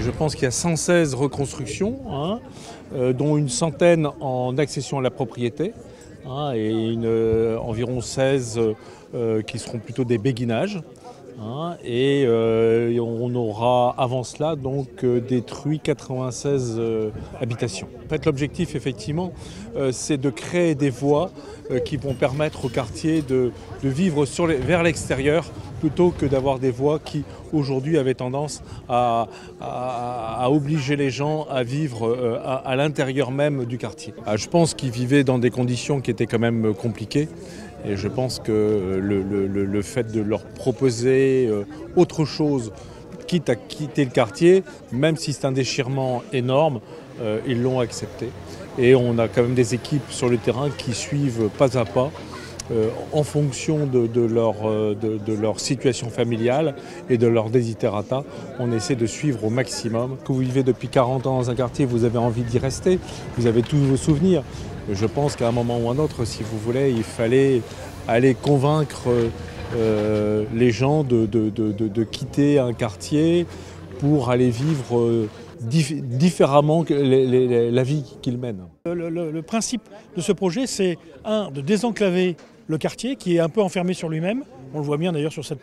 Je pense qu'il y a 116 reconstructions, dont une centaine en accession à la propriété, et environ 16 qui seront plutôt des béguinages. Et on aura avant cela donc détruit 96 habitations. En fait, l'objectif effectivement c'est de créer des voies qui vont permettre au quartier de vivre vers l'extérieur plutôt que d'avoir des voies qui aujourd'hui avaient tendance à obliger les gens à vivre à l'intérieur même du quartier. Je pense qu'ils vivaient dans des conditions qui étaient quand même compliquées. Et je pense que le fait de leur proposer autre chose, quitte à quitter le quartier, même si c'est un déchirement énorme, ils l'ont accepté. Et on a quand même des équipes sur le terrain qui suivent pas à pas en fonction de leur situation familiale et de leur desiderata. On essaie de suivre au maximum. Que vous vivez depuis 40 ans dans un quartier, vous avez envie d'y rester, vous avez tous vos souvenirs. Je pense qu'à un moment ou un autre, si vous voulez, il fallait aller convaincre les gens de quitter un quartier pour aller vivre différemment que la vie qu'ils mènent. Le principe de ce projet, c'est de désenclaver le quartier qui est un peu enfermé sur lui-même. On le voit bien d'ailleurs sur cette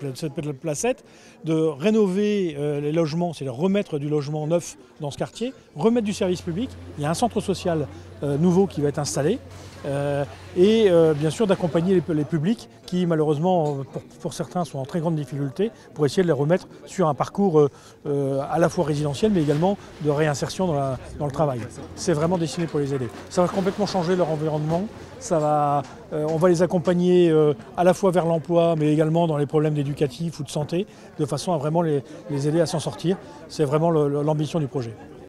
placette, de rénover les logements, c'est-à-dire remettre du logement neuf dans ce quartier, remettre du service public. Il y a un centre social nouveau qui va être installé et bien sûr d'accompagner les publics qui malheureusement pour certains sont en très grande difficulté pour essayer de les remettre sur un parcours à la fois résidentiel mais également de réinsertion dans le travail. C'est vraiment destiné pour les aider. Ça va complètement changer leur environnement. On va les accompagner à la fois vers l'emploi mais également dans les problèmes éducatifs ou de santé de façon à vraiment les aider à s'en sortir. C'est vraiment l'ambition du projet.